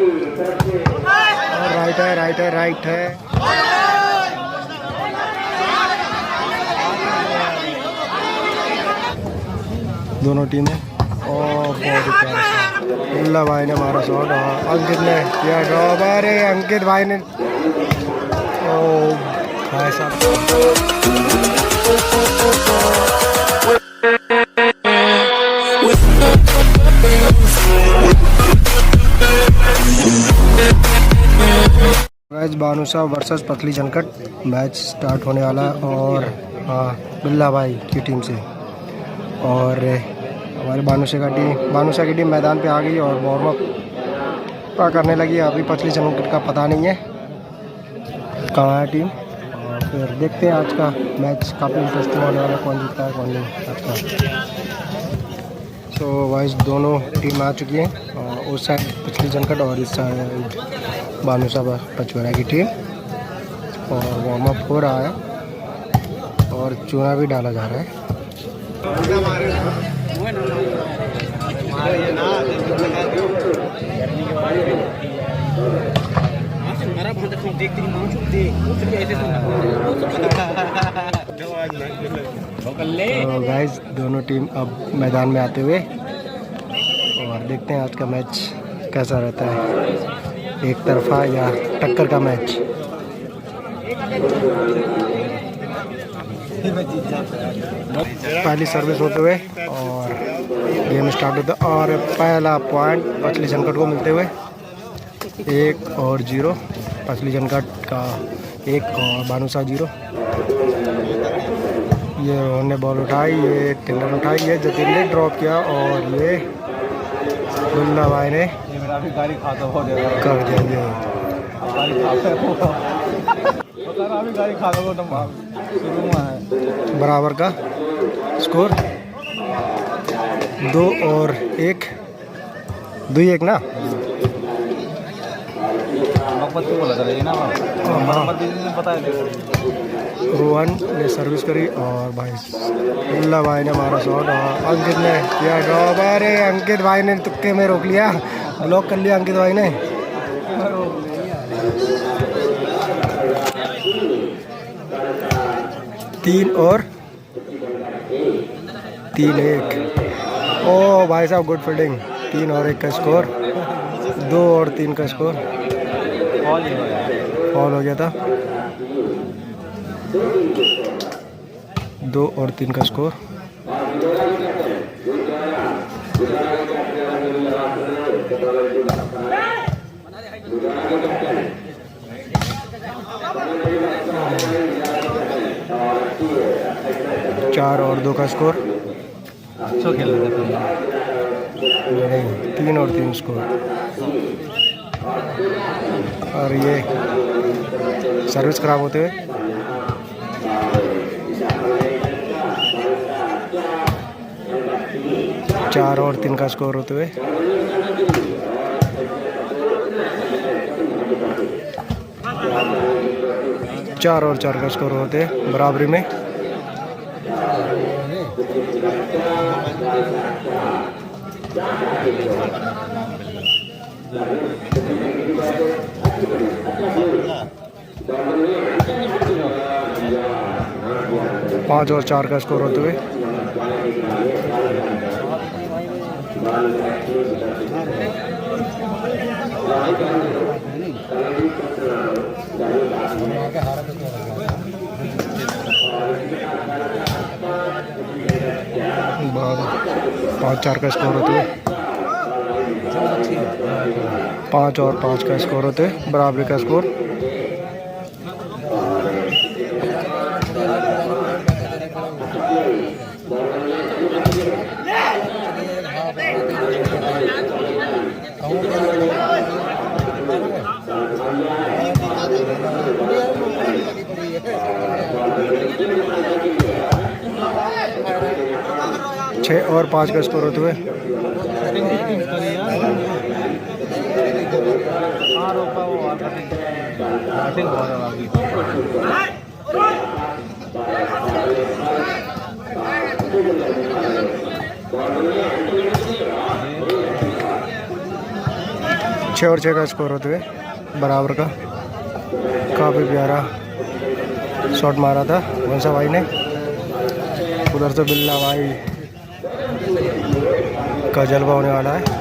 और राइट है, राइट है, राइट है। दोनों टीमें और बहुत ही प्यारा शॉट। मुल्ला भाई ने मारा शॉट और अंकित ने किया ड्रॉप। अरे अंकित भाई ने ओ भाई साहब मैच बानुसा वर्सेस पतली जनकट मैच स्टार्ट होने वाला है। और हाँ, बिल्ला भाई की टीम से और हमारे बानुसा की टीम मैदान पे आ गई और वार्म अप करने लगी। अभी पतली जनकट का पता नहीं है कहाँ है टीम। और फिर देखते हैं आज का मैच काफ़ी इंटरेस्टिंग होने वाला है, कौन जीतता है कौन नहीं आज का। तो वाइस दोनों टीम आ चुकी हैं और उस साइड पतली जनकट और इस साइड बानुसा पचवरा की टीम। और वार्म अप हो रहा है और चूना भी डाला जा रहा है। तो गाइस दोनों टीम अब मैदान में आते हुए और देखते हैं आज का मैच कैसा रहता है, एक तरफा या टक्कर का मैच। पहली सर्विस होते हुए और गेम स्टार्ट होता है और पहला पॉइंट पतली जनकट को मिलते हुए 1-0 पतली जनकट का 1 और बानुसा 0। ये उन्होंने बॉल उठाई, ये टेंडर उठाई, ये जतिन ने ड्रॉप किया और ये मुल्ला भाई ने कर दिया। बराबर का स्कोर 2-1 2-1 ना। रोहन ने सर्विस करी और भाई मुल्ला भाई ने मारा शॉट और अंकित ने किया ड्रॉप। अरे अंकित भाई ने तुक्के में रोक लिया, ब्लॉक कर लिया अंकित भाई ने। 3-1। ओ भाई साहब गुड फील्डिंग। 3-1 का स्कोर, 2-3 का स्कोर। फॉल हो गया था। 2-3 का स्कोर। चार और 2 का स्कोर। अच्छा खेल रहे नहीं, 3-3 स्कोर। और ये सर्विस खराब होते हुए 4-3 का स्कोर होते हुए 4 का स्कोर होते बराबरी में। पाँच और 4 का स्कोर होते हुए पाँच 4 का स्कोर होते हुए 5 और 5 का स्कोर होते बराबरी का स्कोर। छः और 5 का स्कोर होते हुए 6 और 6 का स्कोर होते हुए बराबर का। काफ़ी प्यारा शॉट मारा था वंशा भाई ने। उधर से बिल्ला भाई का जलवा होने वाला है।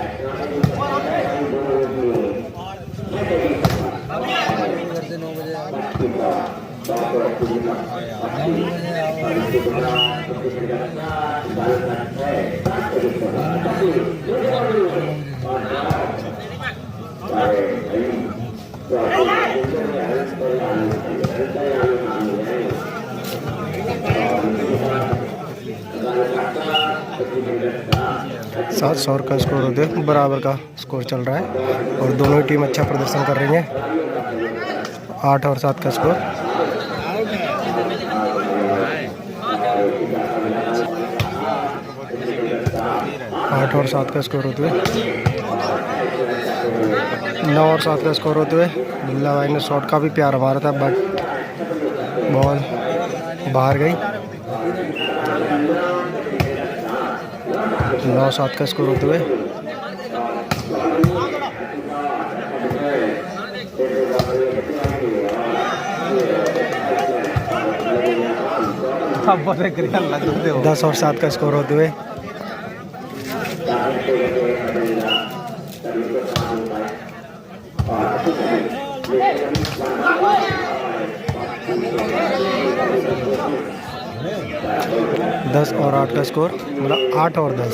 सात 100 का स्कोर होते बराबर का स्कोर चल रहा है और दोनों ही टीम अच्छा प्रदर्शन कर रही हैं। 8 और 7 का स्कोर। आठ और 7 का स्कोर होते हुए 9 और 7 का स्कोर होते हुए बिल्ला भाई ने शॉट काफ़ी प्यारा मारा था बट बॉल बाहर गई। 9-7 का स्कोर होते हुए दस और 7 का स्कोर होते हुए 10 और 8 का स्कोर, मतलब 8 और 10।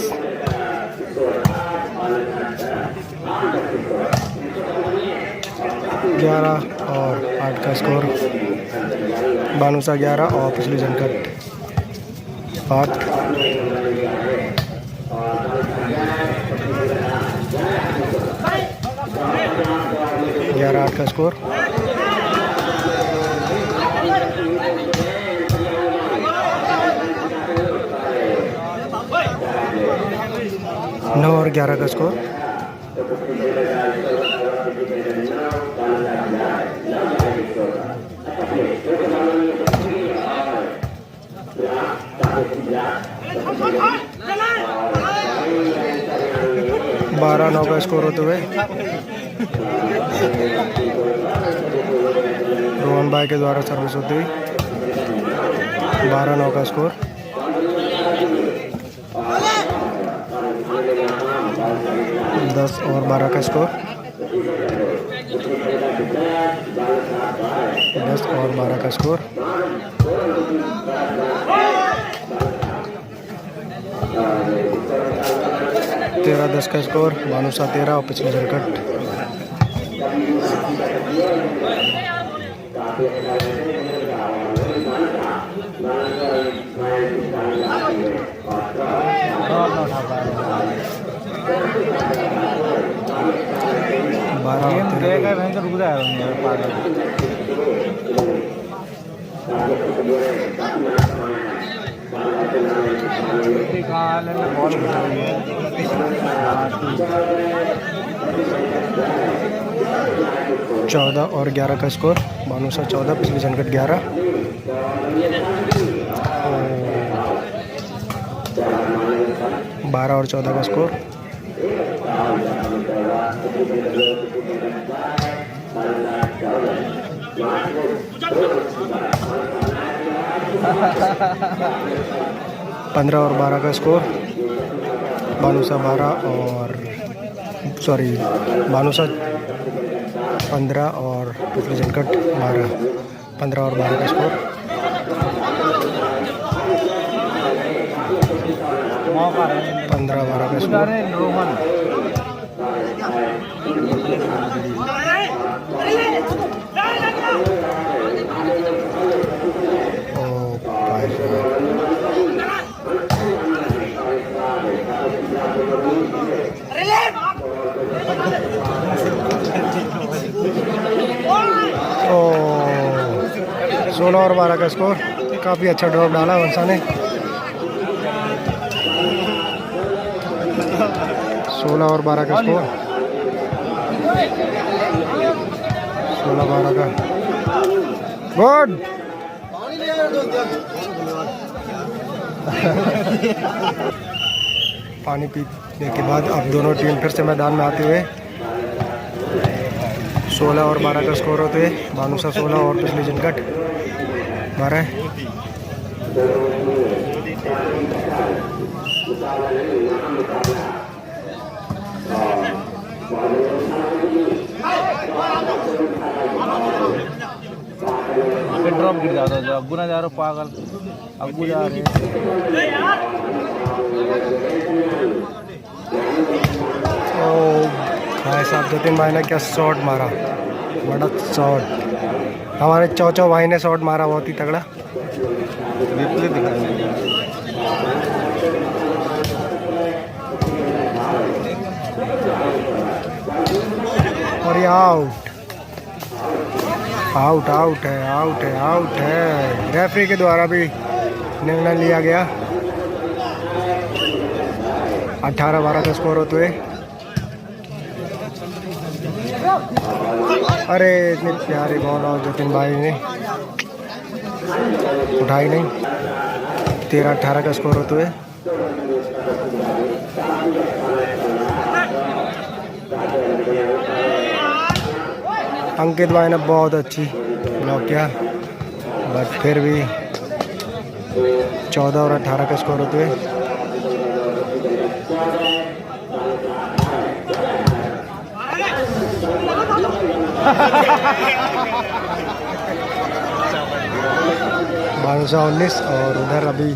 ग्यारह और 8 का स्कोर। बानुसा 11 और पिछली जनकट 8। ग्यारह 8 का स्कोर। नौ और 11 का स्कोर। बारह 9 का स्कोर होते हुए रोहन भाई के द्वारा सर्विस होती हुई 12-9 का स्कोर। दस और 12 का स्कोर। 10 और 12 का स्कोर। तेरह 10 का स्कोर। बानुसा 13 और पिछले जनकट। चौदह और 11 का स्कोर। बानुसा 14 पिछली जनकट 11। 12 और 14 का स्कोर। पंद्रह और 12 का स्कोर। बानुसा 12 और बानुसा 15 और पिछले जनकट 12। 15 और 12 का स्कोर। 15-12 का स्कोर। सोलह और 12 का स्कोर। काफ़ी अच्छा ड्रॉप डाला वंशा ने। 16 और 12 का स्कोर। 16-12 का गुड। पानी पीने के बाद अब दोनों टीम फिर से मैदान में आते हुए 16 और 12 का स्कोर होते हैं। बानुसा 16 और पिछली जनकट 12। ड्रॉप गिर जाता है। अब्बू ना जा रहे पागल, अब्बू जा रहे। भाई साहब 2-3 भाई ने क्या शॉट मारा, बड़ा शॉट। हमारे चौचौ भाई ने शॉट मारा बहुत ही तगड़ा। और ये आउट आउट आउट है, आउट है, आउट है। रेफरी के द्वारा भी निर्णय लिया गया। 18-12 का स्कोर होते हुए। अरे इतनी प्यारी बॉल और जतिन भाई ने उठाई नहीं। 13-18 का स्कोर होते हुए। अंकित भाई ने बहुत अच्छी ब्लॉक किया, बट फिर भी 14 और 18 का स्कोर होते हुए। बानुसा 19 और उधर अभी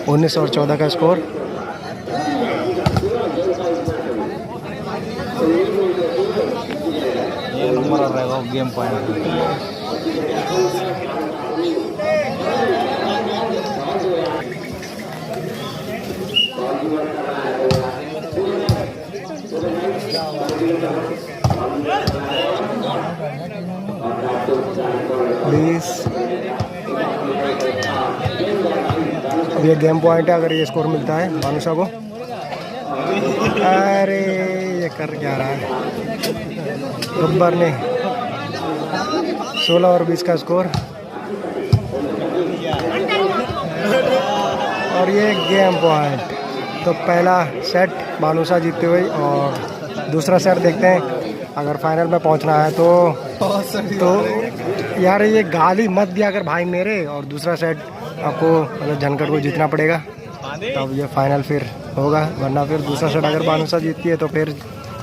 19 और 14 का स्कोर। ये नंबर आ रहेगा गेम पॉइंट। अब ये गेम पॉइंट है अगर ये स्कोर मिलता है बानुसा को। अरे ये कर क्या रहा है गब्बर ने। 16 और 20 का स्कोर और ये गेम पॉइंट। तो पहला सेट बानुसा जीतते हुए और दूसरा सेट देखते हैं। अगर फाइनल में पहुंचना है तो यार ये गाली मत दिया अगर भाई मेरे। और दूसरा सेट आपको मतलब जनकट को जीतना पड़ेगा, तब ये फाइनल फिर होगा। वरना फिर दूसरा सेट अगर बानुसा जीतती है तो फिर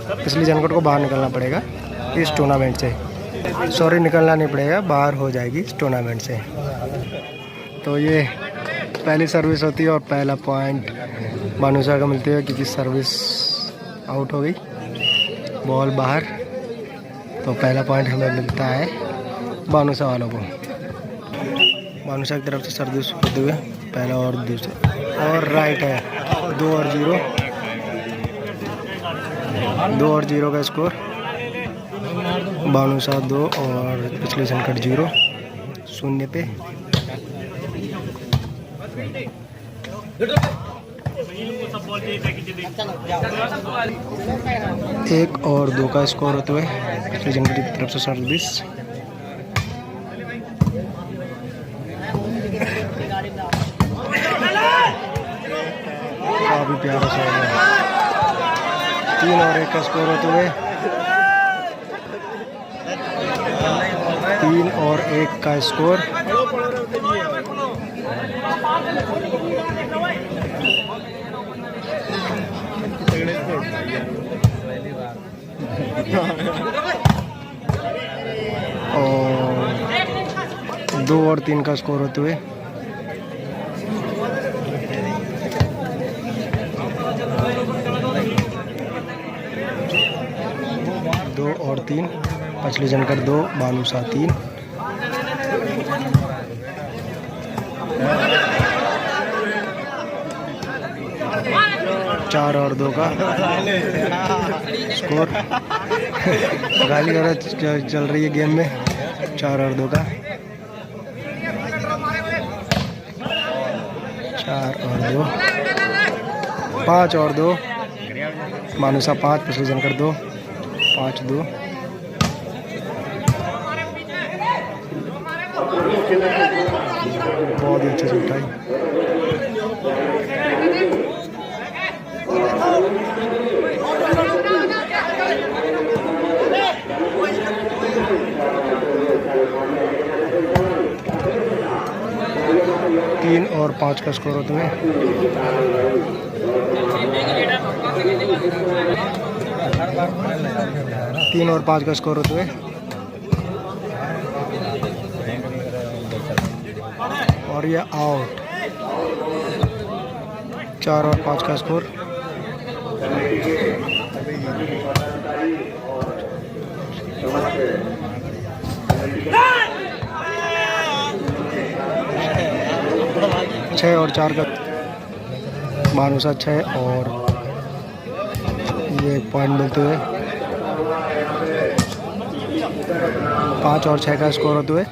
पिछली जनकट को बाहर निकलना पड़ेगा इस टूर्नामेंट से। सॉरी, निकलना नहीं पड़ेगा, बाहर हो जाएगी इस टूर्नामेंट से। तो ये पहली सर्विस होती है और पहला पॉइंट बानुसा का मिलती है क्योंकि सर्विस आउट हो गई, बॉल बाहर। तो पहला पॉइंट हमें मिलता है बानुसा वालों को। बानुसा की तरफ से सर्विस होते हुए पहला और दूसरा और राइट है। 2 और 0, 2 और 0 का स्कोर। बानुसा 2 और पिछले संकट 0 शून्य पे। एक और 2 का स्कोर होते हुए पिछले जनकट की तरफ से सर्विस। काफी प्यारा सा है। 3 और 1 का स्कोर होते हुए 3 और 1 का स्कोर। और 2 और 3 का स्कोर होते हुए 2 और 3 पछली जनकट 2 बानुसा 3। चार और 2 का स्कोर। गाली गलौज चल रही है गेम में। 4 और 2 का, 4 और 2, 5 और 2 बानुसा 5 पिछले जनकट 2, 5-2। बहुत ही अच्छे से उठाई। 3 और 5 का स्कोर होते हुए। तीन और 5 का स्कोर होते हुए और ये आउट। 4 और 5 का स्कोर। छः और 4 का मानुसा 6 और ये पॉइंट मिलते हुए 5 और 6 का स्कोर होते हुए।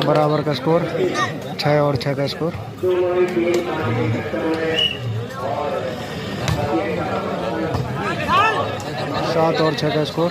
बराबर का स्कोर 6 और 6 का स्कोर। सात और 6 का स्कोर।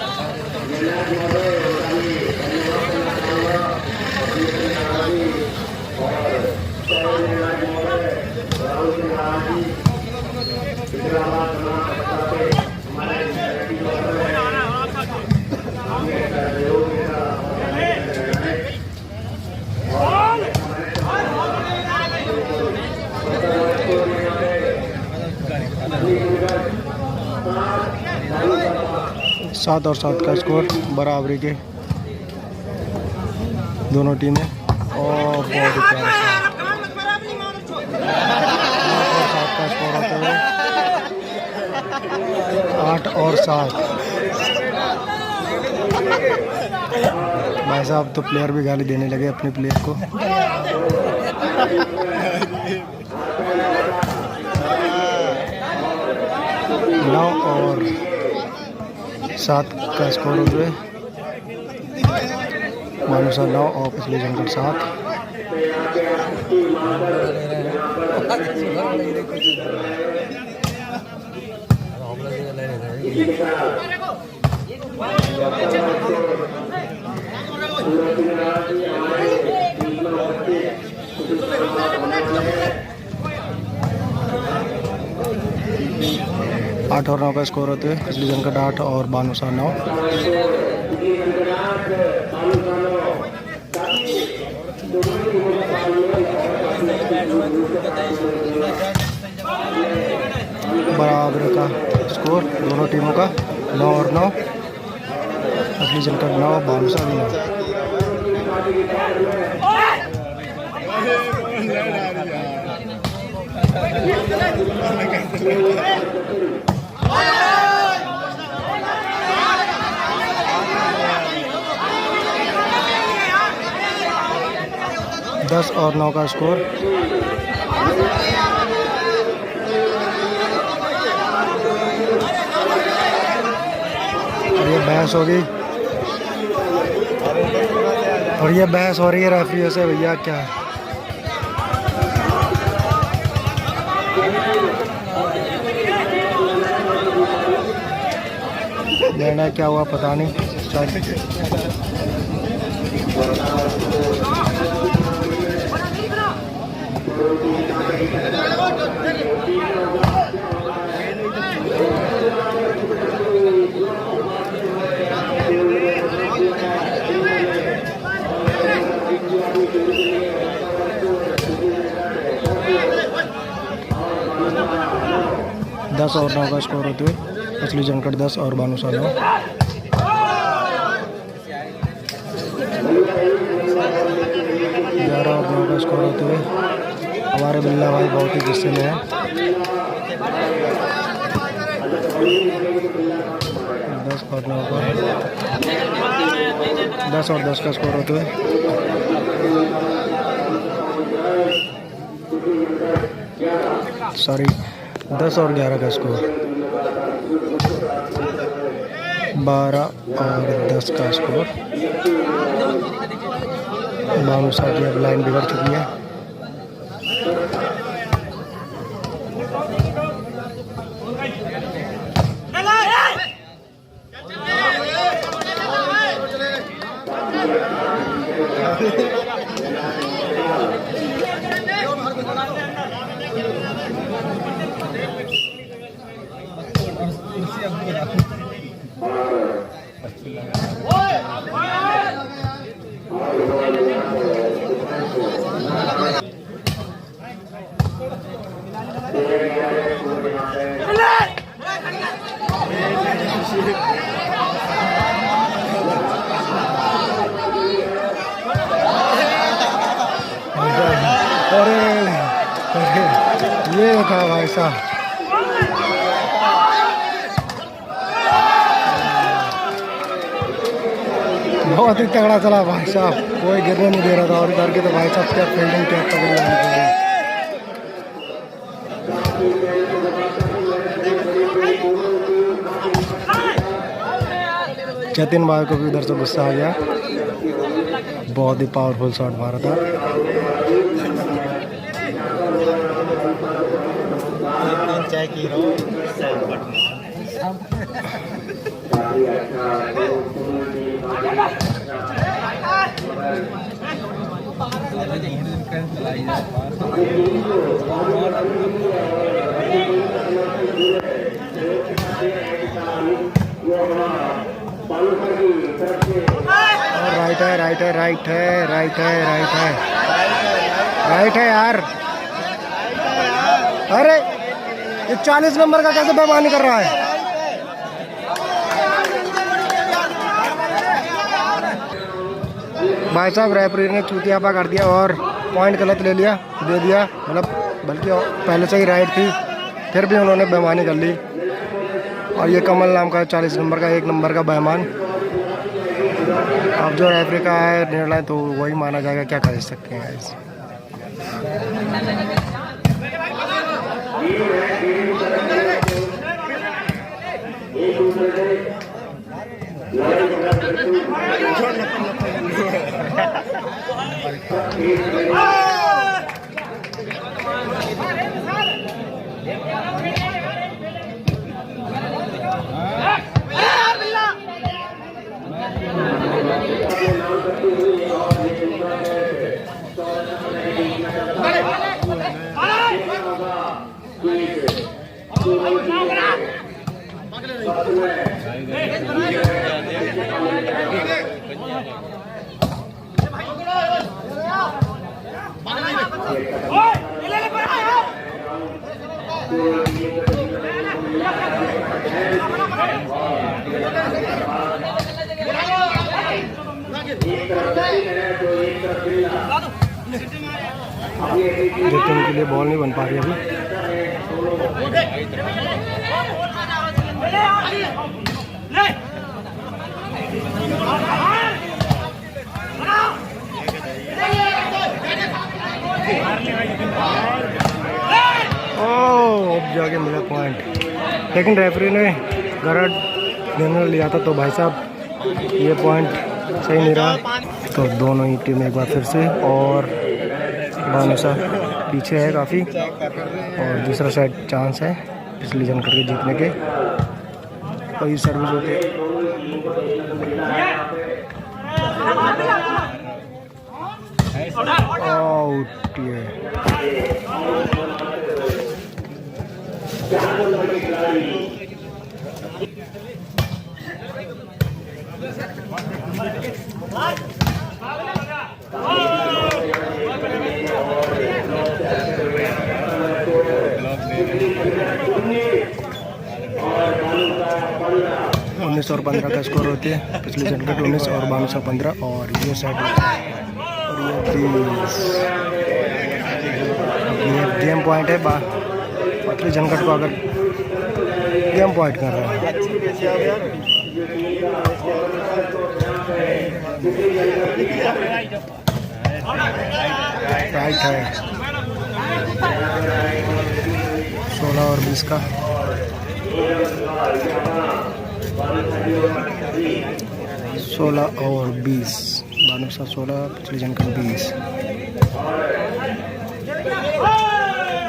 सात और 7 का स्कोर बराबरी के दोनों टीमें। और बहुत ही प्यारा 7 का स्कोर होते हुए 8 और 7। भाई साहब तो प्लेयर भी गाली देने लगे अपने प्लेयर को। 9 और 7 का स्कोर होते हुए मानुसा 9 और पतली जनकट 7। आठ और 9 का स्कोर होते हुए पतली जनकट 8 और मानुसा 9। बराबर का स्कोर दोनों टीमों का 9 और 9। पतली जनकट 9 मानुसा भी 9। दस और 9 का स्कोर। और ये बहस होगी और ये बहस हो रही है रेफरियों से। भैया क्या निर्णय क्या हुआ पता नहीं। दस और 9 का स्कोर होते हुए पतली जनकट 10 और मानुसा 9। 11 और 9 का स्कोर होते हुए हमारे बिल्ला भाई बहुत ही गुस्से में है। 10 और 9 का 10 और 10 का स्कोर होते हुए सॉरी 10 और 11 का स्कोर। 12 और 10 का स्कोर। मानुसा की अब लाइन बिगड़ चुकी है। अरे ये था भाई साहब, बहुत ही तगड़ा चला भाई साहब, कोई गिरने नहीं दे रहा था। और इधर के तो भाई साहब क्या फील्डिंग, क्या तगड़ी। जतिन भाई को भी उधर से गुस्सा आ गया, बहुत ही पावरफुल शॉट मारा था। राइट है, राइट है, राइट है, राइट है, राइट है, राइट है यार। अरे ये 40 नंबर का कैसे बेईमानी कर रहा है? भाई साहब रेफरी ने चूतियापा कर दिया और पॉइंट गलत ले लिया, दे दिया, मतलब बल्कि पहले से ही राइट थी, फिर भी उन्होंने बेईमानी कर ली। और ये कमल नाम का 40 नंबर का 1 नंबर का बेईमान। अब जो रेफरी का है निर्णय तो वही माना जाएगा, क्या कर सकते हैं गाइस। जतिन के लिए बॉल नहीं बन पा रही अभी। ओह, अब जाके मिला पॉइंट, लेकिन रेफरी ने गलत निर्णय लिया था, तो भाई साहब ये पॉइंट सही नहीं रहा। तो दोनों ही टीम एक बार फिर से, और बानुसा पीछे है काफ़ी, और दूसरा साइड चांस है पिछली जन करके जीतने के। कई सर्विस होते आउट, ये 19 और 15 का स्कोर होती है। पिछले जनकट 19 और बानुसा 15, और ये साइड और ये गेम पॉइंट है। पिछले जनकट को अगर गेम पॉइंट कर रहा है, राइट है 16 और 20 का। और 20 बानुसा 16, पिछले जनकट 20,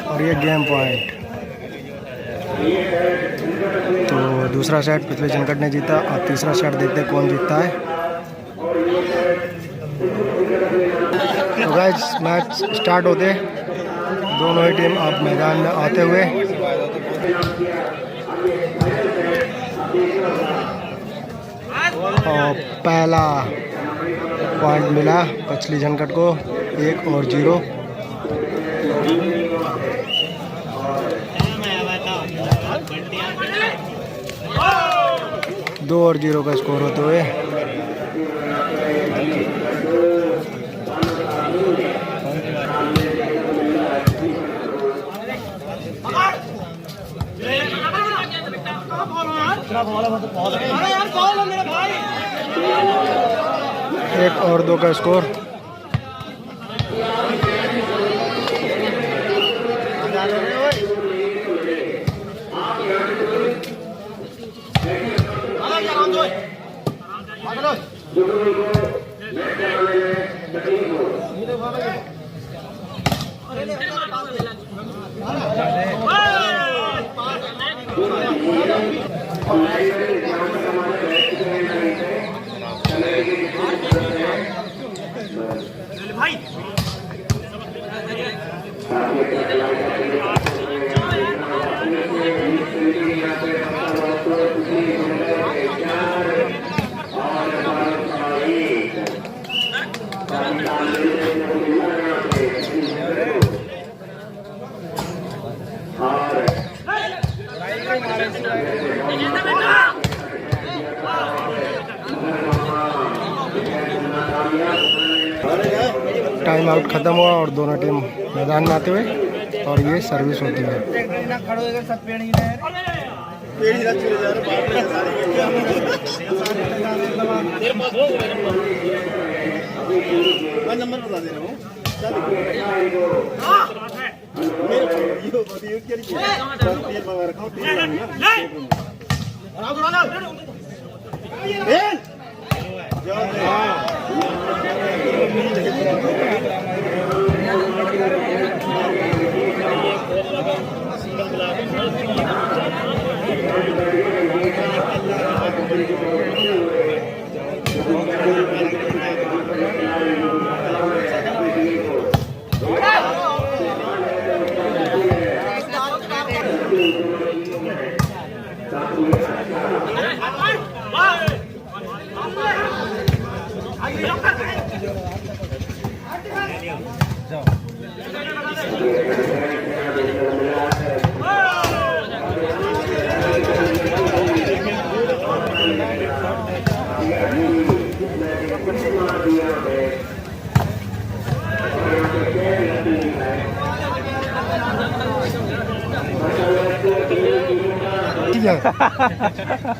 और ये गेम पॉइंट। तो दूसरा सेट पिछले जनकट ने जीता, और तीसरा सेट देखते हैं कौन जीतता है। तो गाइस मैच स्टार्ट होते, दोनों ही टीम अब मैदान में आते हुए। और पहला पॉइंट मिला पिछली जनकट को, 1 और 0। 2-0 का स्कोर होते हुए। एक और 2 का स्कोर। टाइम आउट खत्म हुआ और दोनों टीम मैदान में आते हुए और ये सर्विस होती है।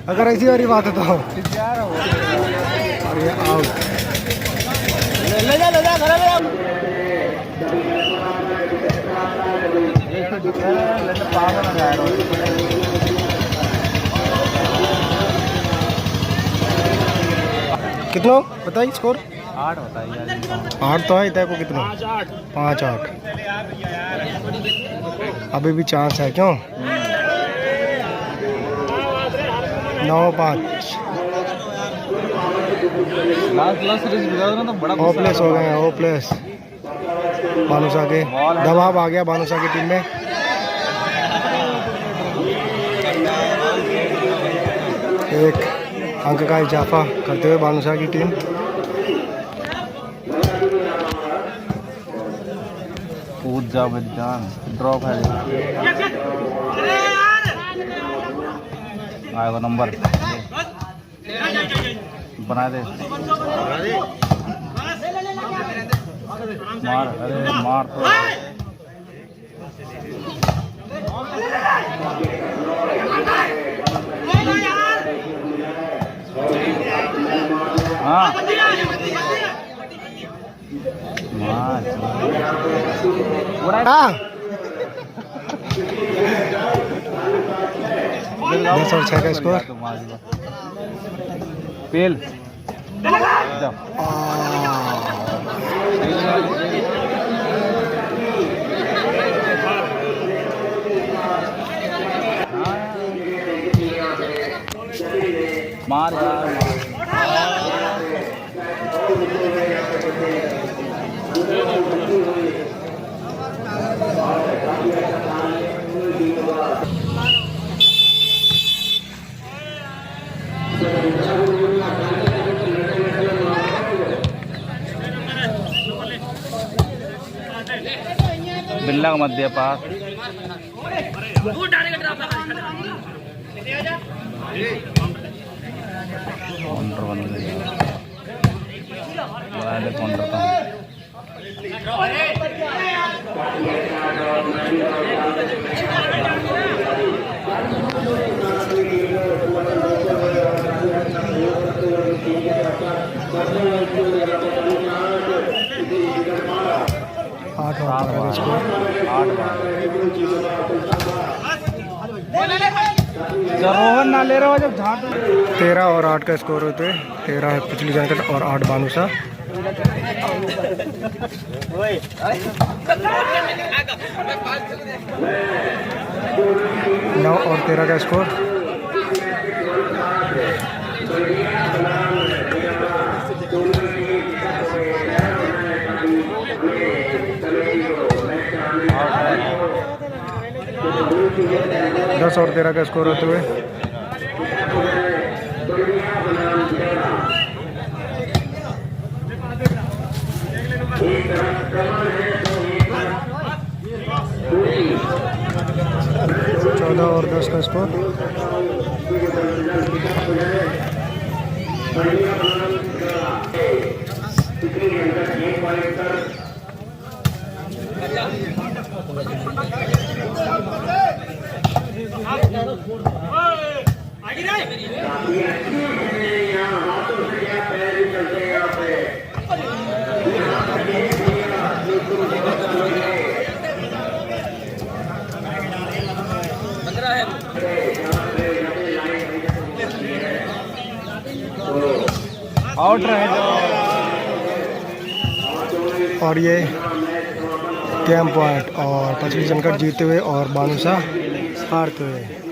अगर ऐसी वाली बात है तो और ये आउट। ले जा घर में। कितना बताइए स्कोर? 8 बताइए। 8 तो है, को कितना? 5-8। अभी भी चांस है क्यों? 9-5 होपलेस हो गए हैं। होपलेस बानुसा के दबाव आ गया बानुसा की टीम में। एक अंक का इजाफा करते हुए बानुसा की टीम। कूद जा बच्चान, ड्रॉप है। आएगा नंबर, बना दे। मार, अरे मार तो। हाँ हाँ 10 और 6 का स्कोर। पेल मार यार। बिल्ला का मध्य पास काउंटर बन गया, काउंटर था। आठ और स्कोर 8 रोहन ना ले रहा हो जब झाट 13 और 8 का स्कोर होते हैं। 13 है पतली जनकट और 8 बानुसा। 9 और 13 का स्कोर। दस और 13 का स्कोर होते हुए 14 और 10 का स्कोर। आउट रहे और ये कैंप पॉइंट और पतली जनकट जीते हुए और बानुसा हारते हुए।